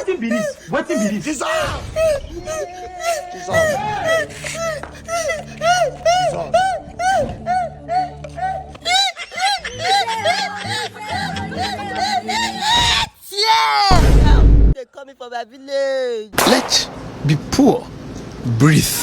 Wetin be this? Wetin be this? Jesus! Jesus! Jesus! Help! They coming from my village. Let be poor. Breathe.